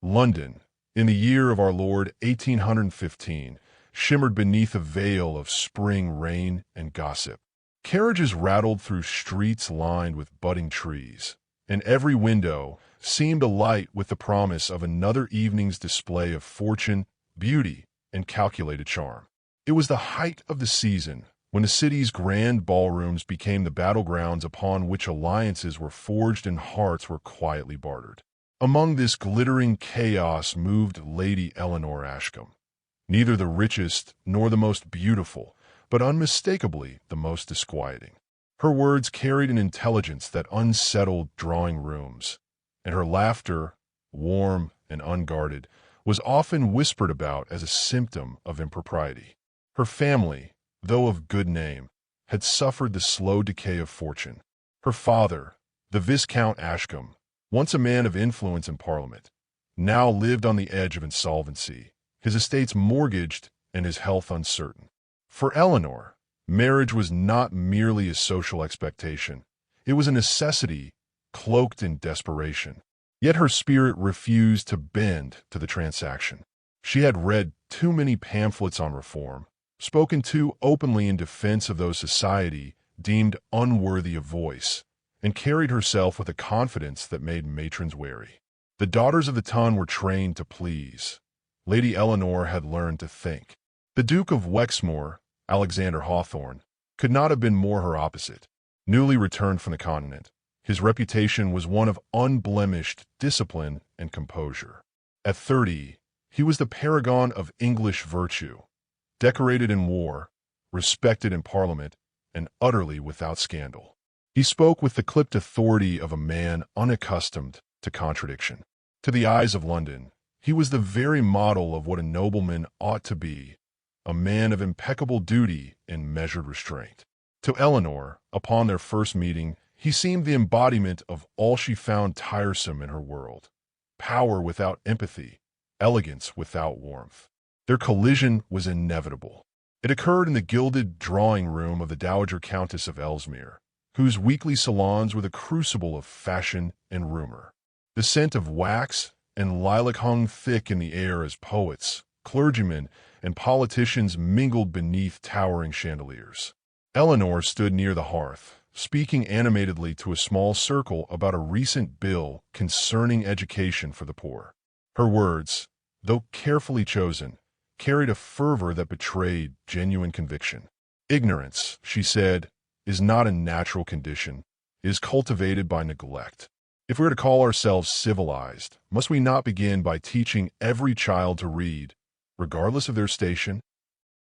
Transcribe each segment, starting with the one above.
London, in the year of our Lord 1815, shimmered beneath a veil of spring rain and gossip. Carriages rattled through streets lined with budding trees, and every window seemed alight with the promise of another evening's display of fortune, beauty, and calculated charm. It was the height of the season, when the city's grand ballrooms became the battlegrounds upon which alliances were forged and hearts were quietly bartered. Among this glittering chaos moved Lady Eleanor Ashcombe, neither the richest nor the most beautiful, but unmistakably the most disquieting. Her words carried an intelligence that unsettled drawing rooms, and her laughter, warm and unguarded, was often whispered about as a symptom of impropriety. Her family, though of good name, had suffered the slow decay of fortune. Her father, the Viscount Ashcombe, once a man of influence in Parliament, now lived on the edge of insolvency, his estates mortgaged and his health uncertain. For Eleanor, marriage was not merely a social expectation. It was a necessity cloaked in desperation. Yet her spirit refused to bend to the transaction. She had read too many pamphlets on reform, spoken too openly in defense of those society deemed unworthy of voice, and carried herself with a confidence that made matrons wary. The daughters of the ton were trained to please. Lady Eleanor had learned to think. The Duke of Wexmoor, Alexander Hawthorne, could not have been more her opposite. Newly returned from the continent, his reputation was one of unblemished discipline and composure. At 30, he was the paragon of English virtue, decorated in war, respected in Parliament, and utterly without scandal. He spoke with the clipped authority of a man unaccustomed to contradiction. To the eyes of London, he was the very model of what a nobleman ought to be, a man of impeccable duty and measured restraint. To Eleanor, upon their first meeting, he seemed the embodiment of all she found tiresome in her world: power without empathy, elegance without warmth. Their collision was inevitable. It occurred in the gilded drawing room of the Dowager Countess of Ellesmere, whose weekly salons were the crucible of fashion and rumor. The scent of wax and lilac hung thick in the air as poets, clergymen, and politicians mingled beneath towering chandeliers. Eleanor stood near the hearth, speaking animatedly to a small circle about a recent bill concerning education for the poor. Her words, though carefully chosen, carried a fervor that betrayed genuine conviction. "Ignorance," she said, "is not a natural condition. It is cultivated by neglect. If we are to call ourselves civilized, must we not begin by teaching every child to read, regardless of their station?"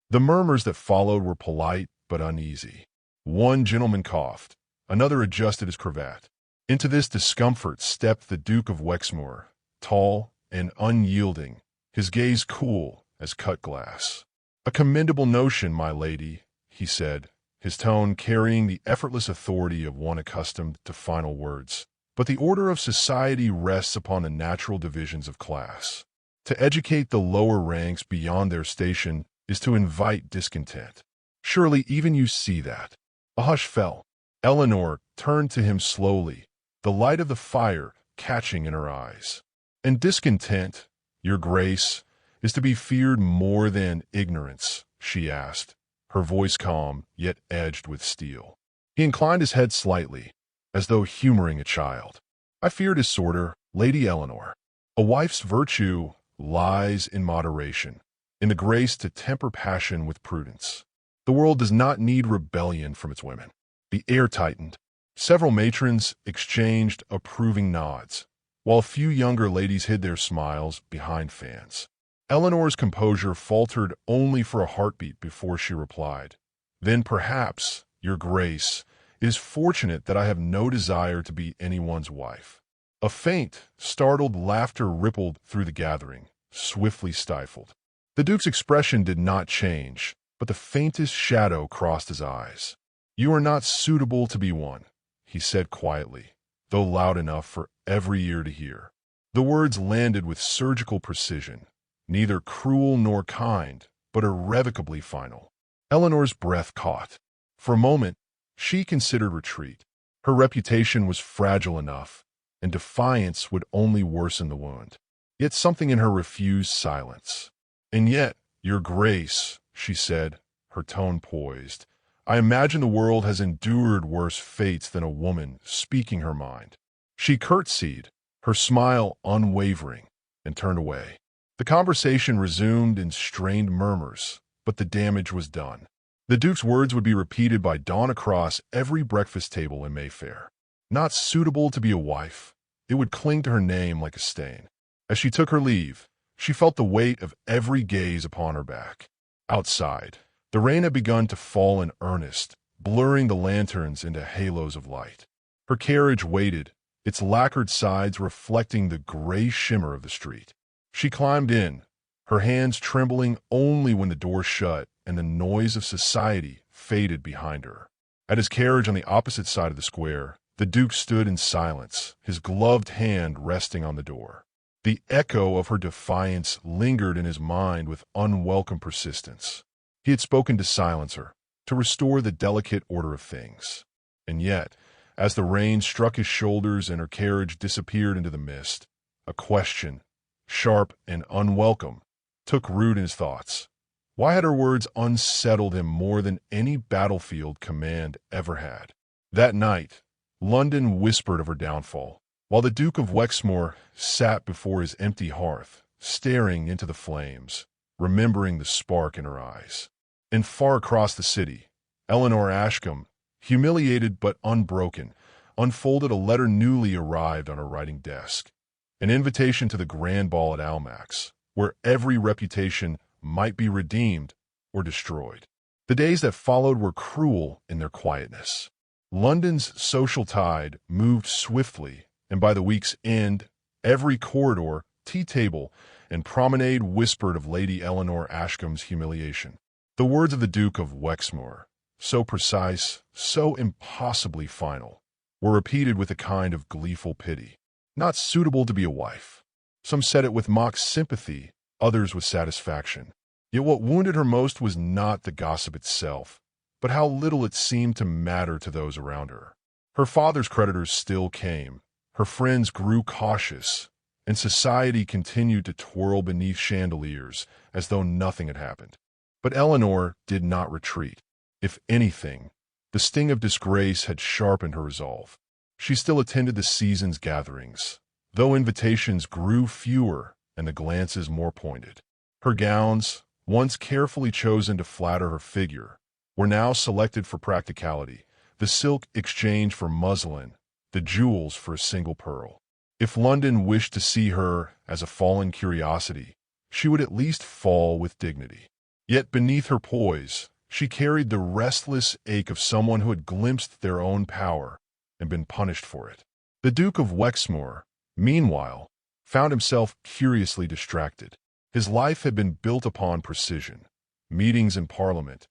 The murmurs that followed were polite but uneasy. One gentleman coughed, another adjusted his cravat. Into this discomfort stepped the Duke of Wexmoor, tall and unyielding, his gaze cool as cut glass. "A commendable notion, my lady," he said, his tone carrying the effortless authority of one accustomed to final words. "But the order of society rests upon the natural divisions of class. To educate the lower ranks beyond their station is to invite discontent. Surely even you see that." A hush fell. Eleanor turned to him slowly, the light of the fire catching in her eyes. "And discontent, your grace, is to be feared more than ignorance?" she asked, her voice calm, yet edged with steel. He inclined his head slightly, as though humoring a child. "I fear disorder, Lady Eleanor. A wife's virtue lies in moderation, in the grace to temper passion with prudence. The world does not need rebellion from its women." The air tightened. Several matrons exchanged approving nods, while a few younger ladies hid their smiles behind fans. Eleanor's composure faltered only for a heartbeat before she replied, "Then perhaps, your grace, it is fortunate that I have no desire to be anyone's wife." A faint, startled laughter rippled through the gathering, swiftly stifled. The Duke's expression did not change, but the faintest shadow crossed his eyes. "You are not suitable to be one," he said quietly, though loud enough for every ear to hear. The words landed with surgical precision, neither cruel nor kind, but irrevocably final. Eleanor's breath caught. For a moment, she considered retreat. Her reputation was fragile enough, and defiance would only worsen the wound. Yet something in her refused silence. "And yet, your grace," she said, her tone poised, "I imagine the world has endured worse fates than a woman speaking her mind." She curtsied, her smile unwavering, and turned away. The conversation resumed in strained murmurs, but the damage was done. The Duke's words would be repeated by dawn across every breakfast table in Mayfair. Not suitable to be a wife, it would cling to her name like a stain. As she took her leave, she felt the weight of every gaze upon her back. Outside, the rain had begun to fall in earnest, blurring the lanterns into halos of light. Her carriage waited, its lacquered sides reflecting the gray shimmer of the street. She climbed in, her hands trembling only when the door shut and the noise of society faded behind her. At his carriage on the opposite side of the square, the Duke stood in silence, his gloved hand resting on the door. The echo of her defiance lingered in his mind with unwelcome persistence. He had spoken to silence her, to restore the delicate order of things. And yet, as the rain struck his shoulders and her carriage disappeared into the mist, a question, sharp and unwelcome, took root in his thoughts. Why had her words unsettled him more than any battlefield command ever had? That night, London whispered of her downfall, while the Duke of Wexmoor sat before his empty hearth, staring into the flames, remembering the spark in her eyes. And far across the city, Eleanor Ashcombe, humiliated but unbroken, unfolded a letter newly arrived on her writing desk. An invitation to the grand ball at Almack's, where every reputation might be redeemed or destroyed. The days that followed were cruel in their quietness. London's social tide moved swiftly, and by the week's end, every corridor, tea table, and promenade whispered of Lady Eleanor Ashcombe's humiliation. The words of the Duke of Wexmoor, so precise, so impossibly final, were repeated with a kind of gleeful pity. Not suitable to be a wife. Some said it with mock sympathy, others with satisfaction. Yet what wounded her most was not the gossip itself, but how little it seemed to matter to those around her. Her father's creditors still came, her friends grew cautious, and society continued to twirl beneath chandeliers as though nothing had happened. But Eleanor did not retreat. If anything, the sting of disgrace had sharpened her resolve. She still attended the season's gatherings, though invitations grew fewer and the glances more pointed. Her gowns, once carefully chosen to flatter her figure, were now selected for practicality, the silk exchanged for muslin, the jewels for a single pearl. If London wished to see her as a fallen curiosity, she would at least fall with dignity. Yet beneath her poise, she carried the restless ache of someone who had glimpsed their own power and been punished for it. The Duke of Wexmoor, meanwhile, found himself curiously distracted. His life had been built upon precision. Meetings in Parliament,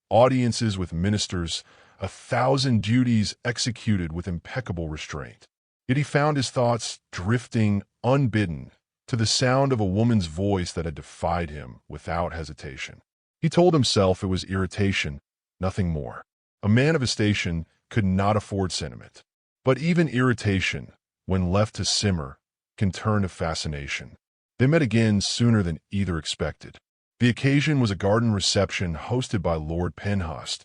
audiences with ministers, 1,000 duties executed with impeccable restraint. Yet he found his thoughts drifting, unbidden, to the sound of a woman's voice that had defied him without hesitation. He told himself it was irritation, nothing more. A man of his station could not afford sentiment. But even irritation, when left to simmer, can turn to fascination. They met again sooner than either expected. The occasion was a garden reception hosted by Lord Penhust,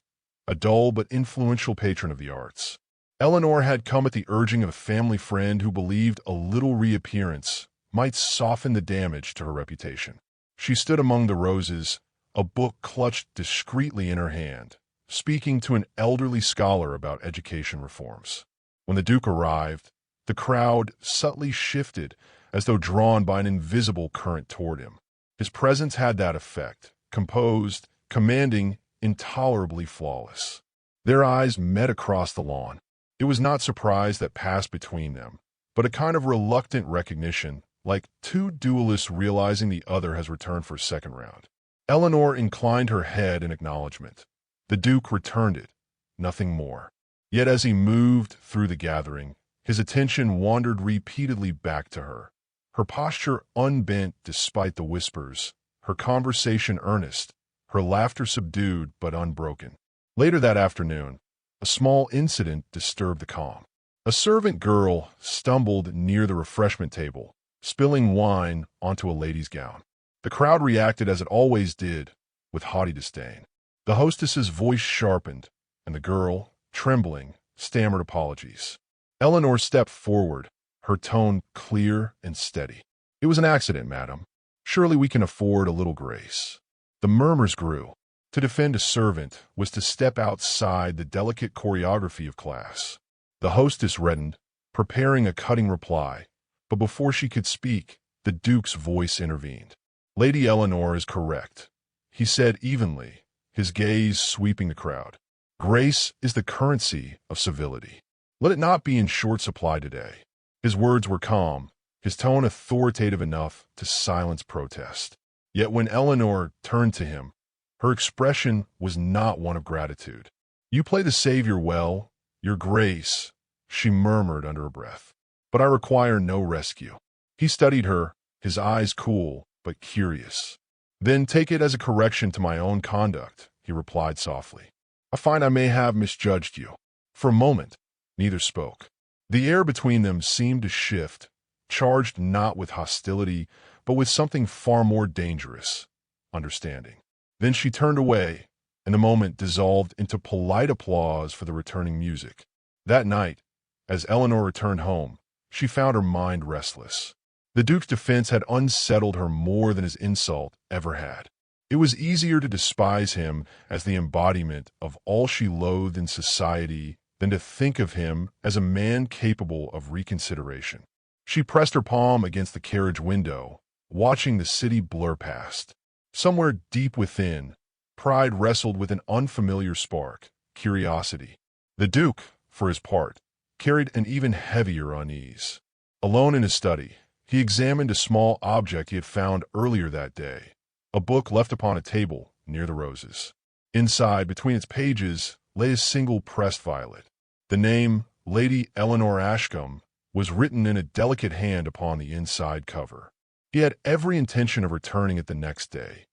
a dull but influential patron of the arts. Eleanor had come at the urging of a family friend who believed a little reappearance might soften the damage to her reputation. She stood among the roses, a book clutched discreetly in her hand, speaking to an elderly scholar about education reforms. When the Duke arrived, the crowd subtly shifted as though drawn by an invisible current toward him. His presence had that effect, composed, commanding, intolerably flawless. Their eyes met across the lawn. It was not surprise that passed between them, but a kind of reluctant recognition, like two duelists realizing the other has returned for a second round. Eleanor inclined her head in acknowledgement. The Duke returned it, nothing more. Yet as he moved through the gathering, his attention wandered repeatedly back to her. Her posture unbent despite the whispers, her conversation earnest, her laughter subdued but unbroken. Later that afternoon, a small incident disturbed the calm. A servant girl stumbled near the refreshment table, spilling wine onto a lady's gown. The crowd reacted as it always did, with haughty disdain. The hostess's voice sharpened, and the girl, trembling, stammered apologies. Eleanor stepped forward, her tone clear and steady. "It was an accident, madam. Surely we can afford a little grace." The murmurs grew. To defend a servant was to step outside the delicate choreography of class. The hostess reddened, preparing a cutting reply, but before she could speak, the Duke's voice intervened. "Lady Eleanor is correct," he said evenly, his gaze sweeping the crowd. "Grace is the currency of civility. Let it not be in short supply today." His words were calm, his tone authoritative enough to silence protest. Yet when Eleanor turned to him, her expression was not one of gratitude. "You play the Savior well, Your Grace," she murmured under her breath. "But I require no rescue." He studied her, his eyes cool but curious. "Then take it as a correction to my own conduct," he replied softly. "I find I may have misjudged you." For a moment, neither spoke. The air between them seemed to shift, charged not with hostility, but with something far more dangerous, understanding. Then she turned away, and the moment dissolved into polite applause for the returning music. That night, as Eleanor returned home, she found her mind restless. The Duke's defense had unsettled her more than his insult ever had. It was easier to despise him as the embodiment of all she loathed in society than to think of him as a man capable of reconsideration. She pressed her palm against the carriage window, watching the city blur past. Somewhere deep within, pride wrestled with an unfamiliar spark, curiosity. The Duke, for his part, carried an even heavier unease. Alone in his study, he examined a small object he had found earlier that day, a book left upon a table near the roses. Inside, between its pages, lay a single pressed violet. The name, Lady Eleanor Ashcombe, was written in a delicate hand upon the inside cover. He had every intention of returning it the next day,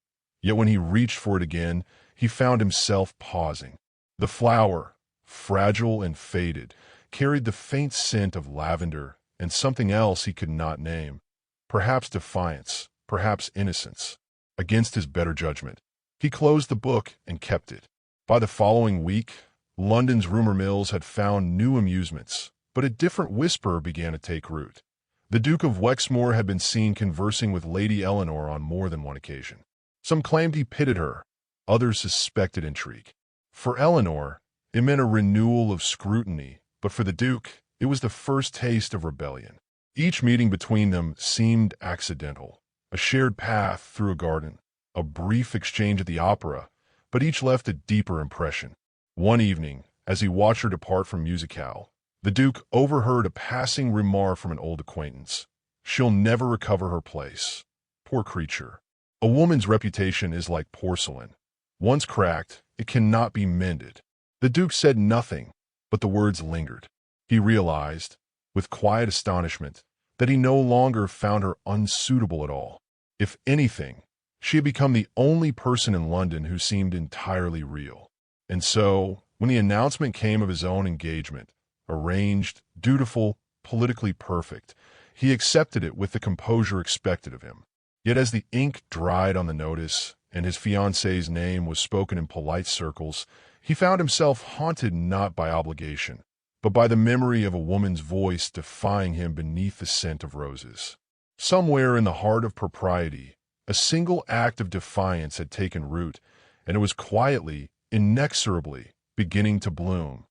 yet when he reached for it again, he found himself pausing. The flower, fragile and faded, carried the faint scent of lavender and something else he could not name, perhaps defiance, perhaps innocence. Against his better judgment, he closed the book and kept it. By the following week, London's rumor mills had found new amusements, but a different whisper began to take root. The Duke of Wexmoor had been seen conversing with Lady Eleanor on more than one occasion. Some claimed he pitied her, others suspected intrigue. For Eleanor, it meant a renewal of scrutiny, but for the Duke, it was the first taste of rebellion. Each meeting between them seemed accidental. A shared path through a garden, a brief exchange at the opera, but each left a deeper impression. One evening, as he watched her depart from musicale, the Duke overheard a passing remark from an old acquaintance. "She'll never recover her place. Poor creature. A woman's reputation is like porcelain. Once cracked, it cannot be mended." The Duke said nothing, but the words lingered. He realized, with quiet astonishment, that he no longer found her unsuitable at all. If anything, she had become the only person in London who seemed entirely real. And so, when the announcement came of his own engagement, arranged, dutiful, politically perfect, he accepted it with the composure expected of him. Yet as the ink dried on the notice, and his fiancée's name was spoken in polite circles, he found himself haunted not by obligation, but by the memory of a woman's voice defying him beneath the scent of roses. Somewhere in the heart of propriety, a single act of defiance had taken root, and it was quietly, inexorably, beginning to bloom.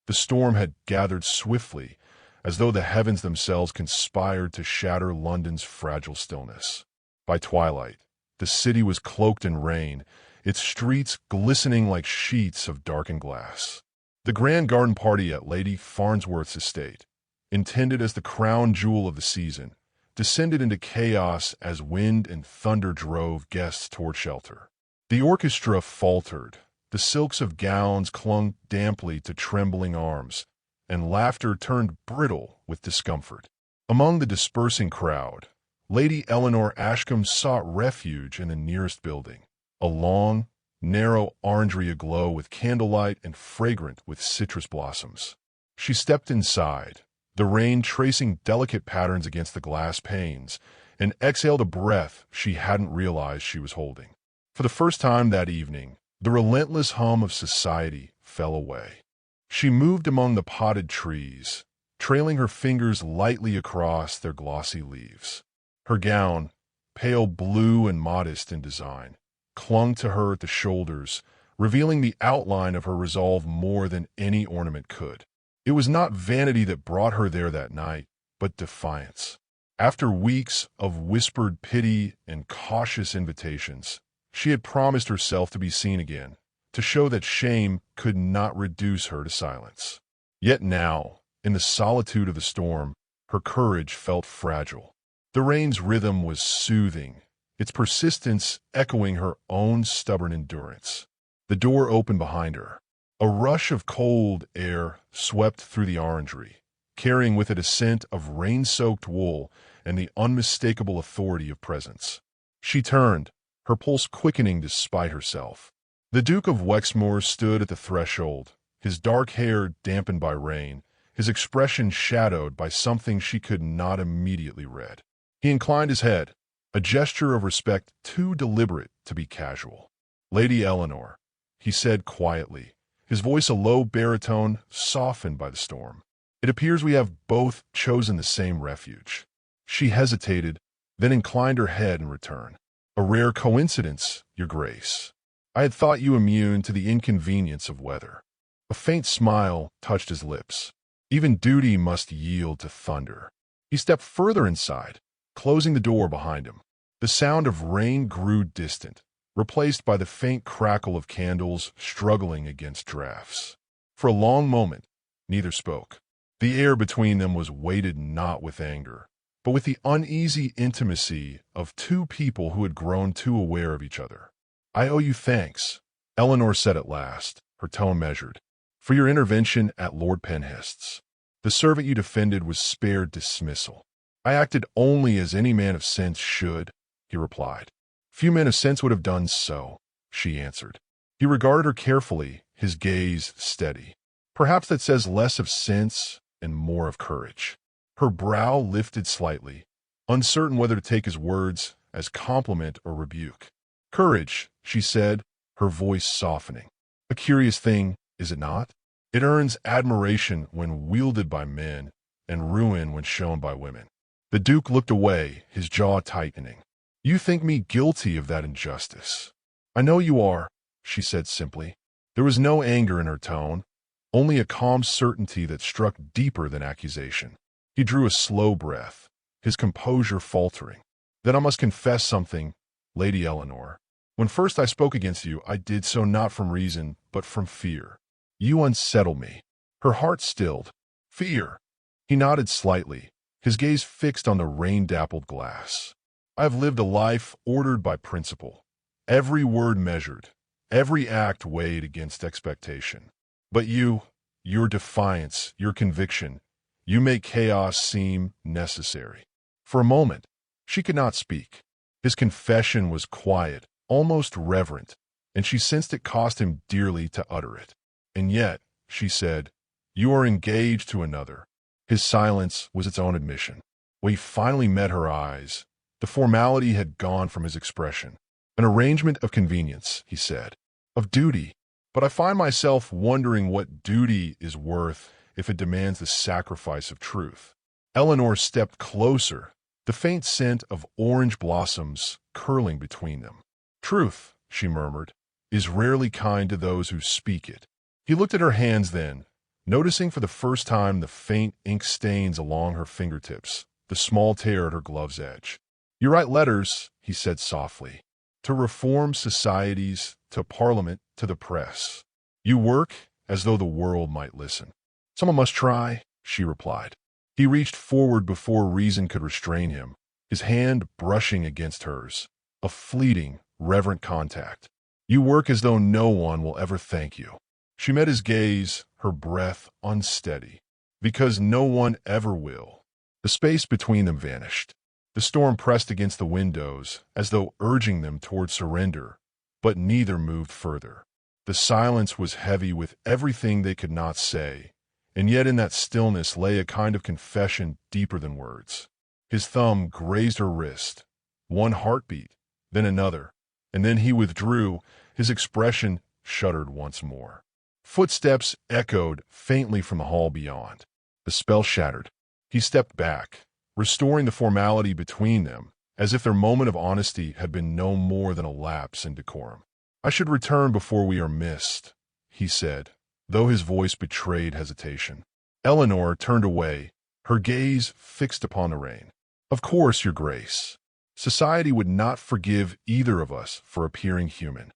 The storm had gathered swiftly, as though the heavens themselves conspired to shatter London's fragile stillness. By twilight, the city was cloaked in rain, its streets glistening like sheets of darkened glass. The grand garden party at Lady Farnsworth's estate, intended as the crown jewel of the season, descended into chaos as wind and thunder drove guests toward shelter. The orchestra faltered, the silks of gowns clung damply to trembling arms, and laughter turned brittle with discomfort. Among the dispersing crowd, Lady Eleanor Ashcombe sought refuge in the nearest building, a long, narrow orangery aglow with candlelight and fragrant with citrus blossoms. She stepped inside, the rain tracing delicate patterns against the glass panes, and exhaled a breath she hadn't realized she was holding. For the first time that evening, the relentless hum of society fell away. She moved among the potted trees, trailing her fingers lightly across their glossy leaves. Her gown, pale blue and modest in design, clung to her at the shoulders, revealing the outline of her resolve more than any ornament could. It was not vanity that brought her there that night, but defiance. After weeks of whispered pity and cautious invitations, she had promised herself to be seen again, to show that shame could not reduce her to silence. Yet now, in the solitude of the storm, her courage felt fragile. The rain's rhythm was soothing, its persistence echoing her own stubborn endurance. The door opened behind her. A rush of cold air swept through the orangery, carrying with it a scent of rain-soaked wool and the unmistakable authority of presence. She turned, her pulse quickening despite herself. The Duke of Wexmoor stood at the threshold, his dark hair dampened by rain, his expression shadowed by something she could not immediately read. He inclined his head, a gesture of respect too deliberate to be casual. "Lady Eleanor," he said quietly, his voice a low baritone softened by the storm. "It appears we have both chosen the same refuge." She hesitated, then inclined her head in return. "A rare coincidence, Your Grace. I had thought you immune to the inconvenience of weather." A faint smile touched his lips. Even duty must yield to thunder. He stepped further inside, closing the door behind him. The sound of rain grew distant, replaced by the faint crackle of candles struggling against drafts. For a long moment, neither spoke. The air between them was weighted not with anger, but with the uneasy intimacy of two people who had grown too aware of each other. "I owe you thanks," Eleanor said at last, her tone measured, "for your intervention at Lord Penhest's. The servant you defended was spared dismissal." "I acted only as any man of sense should," he replied. "Few men of sense would have done so," she answered. He regarded her carefully, his gaze steady. "Perhaps that says less of sense and more of courage." Her brow lifted slightly, uncertain whether to take his words as compliment or rebuke. "Courage," she said, her voice softening. "A curious thing, is it not? It earns admiration when wielded by men and ruin when shown by women." The Duke looked away, his jaw tightening. "You think me guilty of that injustice." "I know you are," she said simply. There was no anger in her tone, only a calm certainty that struck deeper than accusation. He drew a slow breath, his composure faltering. "Then I must confess something, Lady Eleanor. When first I spoke against you, I did so not from reason, but from fear. You unsettle me." Her heart stilled. "Fear?" He nodded slightly, his gaze fixed on the rain-dappled glass. "I have lived a life ordered by principle, every word measured, every act weighed against expectation. But your defiance, your conviction, you make chaos seem necessary." For a moment, she could not speak. His confession was quiet, almost reverent, and she sensed it cost him dearly to utter it. "And yet," she said, "you are engaged to another." His silence was its own admission. When he finally met her eyes, the formality had gone from his expression. "An arrangement of convenience," he said, "of duty. But I find myself wondering what duty is worth if it demands the sacrifice of truth." Eleanor stepped closer, the faint scent of orange blossoms curling between them. "Truth," she murmured, "is rarely kind to those who speak it." He looked at her hands then, noticing for the first time the faint ink stains along her fingertips, the small tear at her glove's edge. "You write letters," he said softly, "to reform societies, to Parliament, to the press. You work as though the world might listen." "Someone must try," she replied. He reached forward before reason could restrain him, his hand brushing against hers, a fleeting, reverent contact. "You work as though no one will ever thank you." She met his gaze, her breath unsteady. "Because no one ever will." The space between them vanished. The storm pressed against the windows, as though urging them toward surrender, but neither moved further. The silence was heavy with everything they could not say, and yet in that stillness lay a kind of confession deeper than words. His thumb grazed her wrist. One heartbeat, then another, and then he withdrew, his expression shuddered once more. Footsteps echoed faintly from the hall beyond. The spell shattered. He stepped back, restoring the formality between them, as if their moment of honesty had been no more than a lapse in decorum. "I should return before we are missed," he said, though his voice betrayed hesitation. Eleanor turned away, her gaze fixed upon the rain. "Of course, Your Grace. Society would not forgive either of us for appearing human."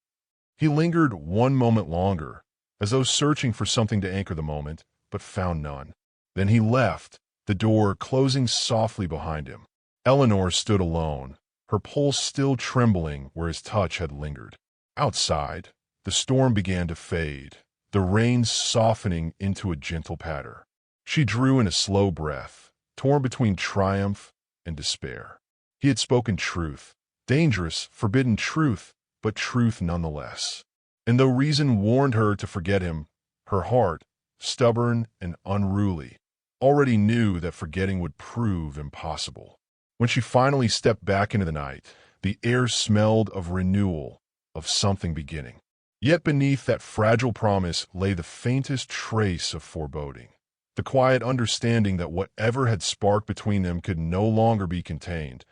He lingered one moment longer, as though searching for something to anchor the moment, but found none. Then he left, the door closing softly behind him. Eleanor stood alone, her pulse still trembling where his touch had lingered. Outside, the storm began to fade, the rain softening into a gentle patter. She drew in a slow breath, torn between triumph and despair. He had spoken truth, dangerous, forbidden truth, but truth nonetheless. And though reason warned her to forget him, her heart, stubborn and unruly, already knew that forgetting would prove impossible. When she finally stepped back into the night, the air smelled of renewal, of something beginning. Yet beneath that fragile promise lay the faintest trace of foreboding, the quiet understanding that whatever had sparked between them could no longer be contained.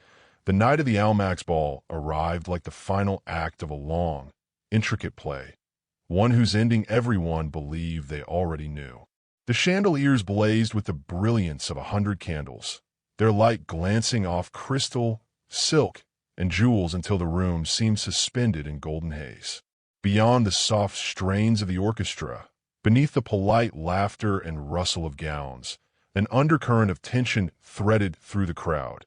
The night of the Almack's ball arrived like the final act of a long, intricate play, one whose ending everyone believed they already knew. The chandeliers blazed with the brilliance of 100 candles, their light glancing off crystal, silk, and jewels until the room seemed suspended in golden haze. Beyond the soft strains of the orchestra, beneath the polite laughter and rustle of gowns, an undercurrent of tension threaded through the crowd,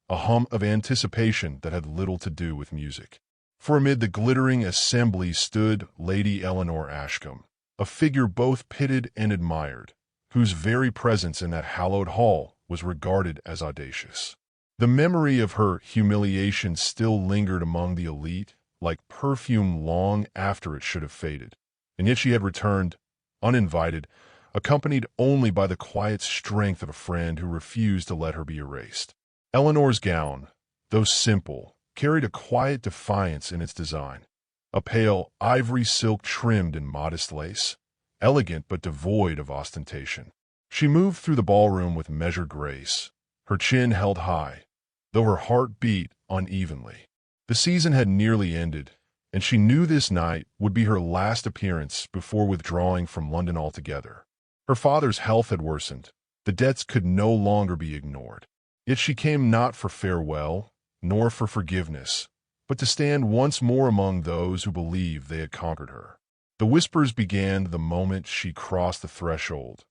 a hum of anticipation that had little to do with music. For amid the glittering assembly stood Lady Eleanor Ashcombe, a figure both pitied and admired, whose very presence in that hallowed hall was regarded as audacious. The memory of her humiliation still lingered among the elite, like perfume long after it should have faded. And yet she had returned, uninvited, accompanied only by the quiet strength of a friend who refused to let her be erased. Eleanor's gown, though simple, carried a quiet defiance in its design. A pale ivory silk trimmed in modest lace, elegant but devoid of ostentation. She moved through the ballroom with measured grace, her chin held high, though her heart beat unevenly. The season had nearly ended, and she knew this night would be her last appearance before withdrawing from London altogether. Her father's health had worsened. The debts could no longer be ignored. Yet she came not for farewell, nor for forgiveness, but to stand once more among those who believed they had conquered her. The whispers began the moment she crossed the threshold,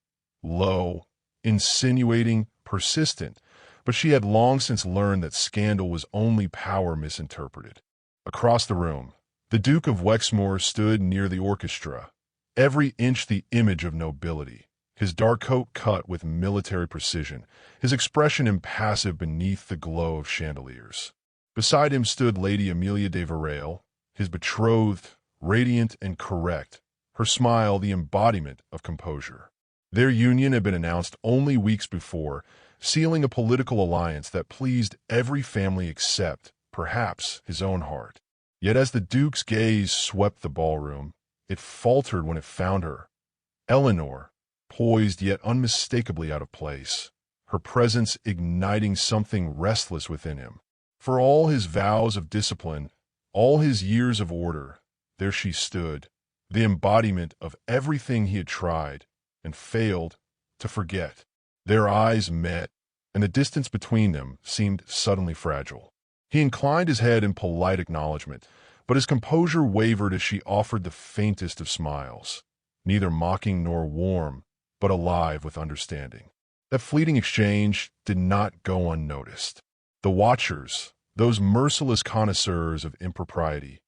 low, insinuating, persistent, but she had long since learned that scandal was only power misinterpreted. Across the room, the Duke of Wexmoor stood near the orchestra, every inch the image of nobility, his dark coat cut with military precision, his expression impassive beneath the glow of chandeliers. Beside him stood Lady Amelia de Verrale, his betrothed, radiant and correct, her smile the embodiment of composure. Their union had been announced only weeks before, sealing a political alliance that pleased every family except, perhaps, his own heart. Yet as the Duke's gaze swept the ballroom, it faltered when it found her, Eleanor, poised yet unmistakably out of place, her presence igniting something restless within him. For all his vows of discipline, all his years of order, there she stood, the embodiment of everything he had tried and failed to forget. Their eyes met, and the distance between them seemed suddenly fragile. He inclined his head in polite acknowledgement, but his composure wavered as she offered the faintest of smiles, neither mocking nor warm, but alive with understanding. That fleeting exchange did not go unnoticed. The watchers, those merciless connoisseurs of impropriety,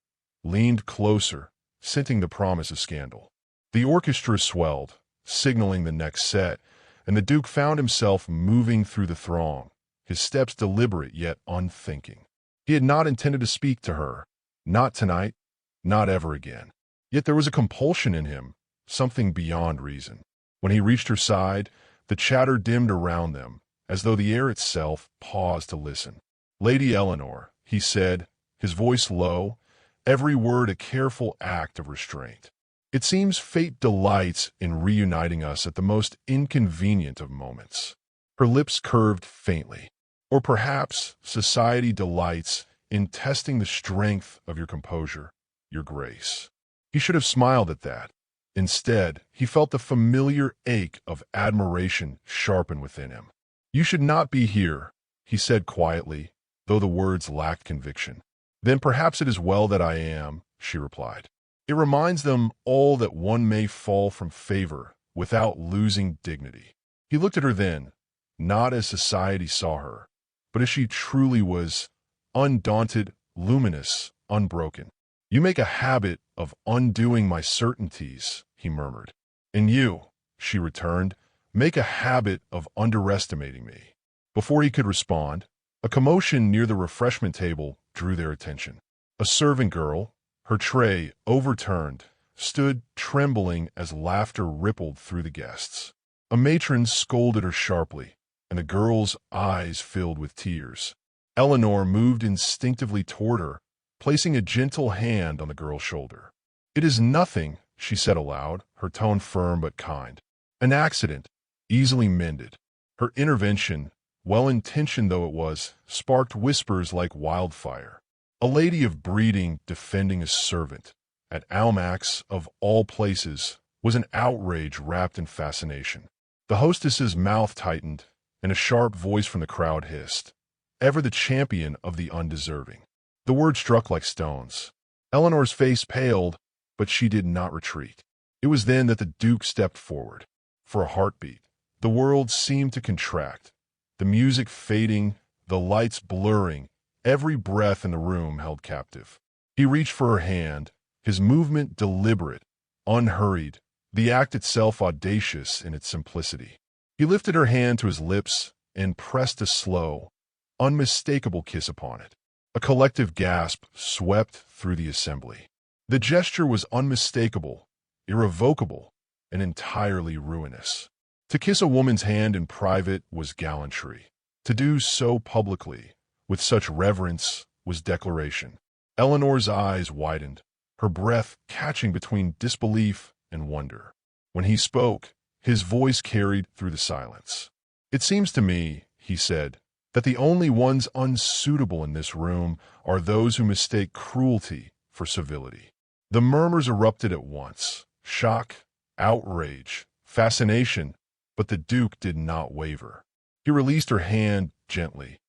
leaned closer, scenting the promise of scandal. The orchestra swelled, signaling the next set, and the Duke found himself moving through the throng, his steps deliberate yet unthinking. He had not intended to speak to her, not tonight, not ever again. Yet there was a compulsion in him, something beyond reason. When he reached her side, the chatter dimmed around them, as though the air itself paused to listen. "Lady Eleanor," he said, his voice low, every word a careful act of restraint. "It seems fate delights in reuniting us at the most inconvenient of moments." Her lips curved faintly. "Or perhaps society delights in testing the strength of your composure, your grace." He should have smiled at that. Instead, he felt the familiar ache of admiration sharpen within him. "You should not be here," he said quietly, though the words lacked conviction. "Then perhaps it is well that I am," she replied. "It reminds them all that one may fall from favor without losing dignity." He looked at her then, not as society saw her, but as she truly was, undaunted, luminous, unbroken. "You make a habit of undoing my certainties," he murmured. "And you," she returned, "make a habit of underestimating me." Before he could respond, a commotion near the refreshment table drew their attention. A servant girl, her tray overturned, stood trembling as laughter rippled through the guests. A matron scolded her sharply, and the girl's eyes filled with tears. Eleanor moved instinctively toward her, placing a gentle hand on the girl's shoulder. "It is nothing," she said aloud, her tone firm but kind. "An accident, easily mended." Her intervention, well-intentioned though it was, sparked whispers like wildfire. A lady of breeding defending a servant, at Almack's of all places, was an outrage wrapped in fascination. The hostess's mouth tightened, and a sharp voice from the crowd hissed, "Ever the champion of the undeserving." The word struck like stones. Eleanor's face paled, but she did not retreat. It was then that the Duke stepped forward. For a heartbeat, the world seemed to contract, the music fading, the lights blurring, every breath in the room held captive. He reached for her hand, his movement deliberate, unhurried, the act itself audacious in its simplicity. He lifted her hand to his lips and pressed a slow, unmistakable kiss upon it. A collective gasp swept through the assembly. The gesture was unmistakable, irrevocable, and entirely ruinous. To kiss a woman's hand in private was gallantry. To do so publicly, with such reverence, was declaration. Eleanor's eyes widened, her breath catching between disbelief and wonder. When he spoke, his voice carried through the silence. "It seems to me," he said, "that the only ones unsuitable in this room are those who mistake cruelty for civility." The murmurs erupted at once, shock, outrage, fascination, but the Duke did not waver. He released her hand gently,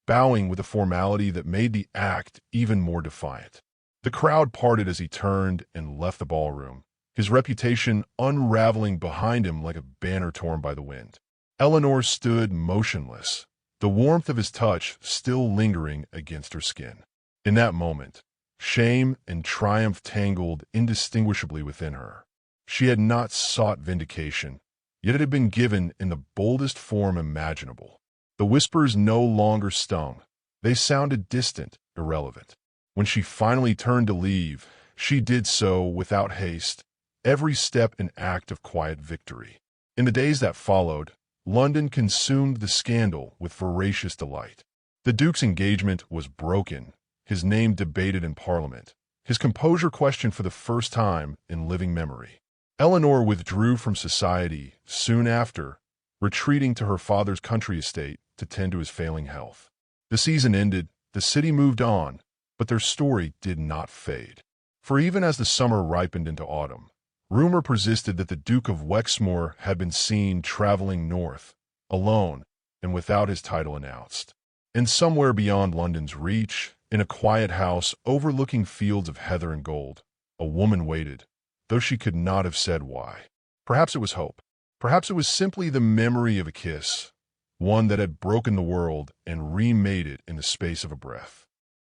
bowing with a formality that made the act even more defiant. The crowd parted as he turned and left the ballroom, his reputation unraveling behind him like a banner torn by the wind. Eleanor stood motionless, the warmth of his touch still lingering against her skin. In that moment, shame and triumph tangled indistinguishably within her. She had not sought vindication, yet it had been given in the boldest form imaginable. The whispers no longer stung. They sounded distant, irrelevant. When she finally turned to leave, she did so without haste, every step an act of quiet victory. In the days that followed, London consumed the scandal with voracious delight. The Duke's engagement was broken, his name debated in Parliament, his composure questioned for the first time in living memory. Eleanor withdrew from society soon after, retreating to her father's country estate to tend to his failing health. The season ended, the city moved on, but their story did not fade. For even as the summer ripened into autumn, rumor persisted that the Duke of Wexmoor had been seen traveling north, alone and without his title announced. And somewhere beyond London's reach, in a quiet house overlooking fields of heather and gold, a woman waited, though she could not have said why. Perhaps it was hope. Perhaps it was simply the memory of a kiss, one that had broken the world and remade it in the space of a breath.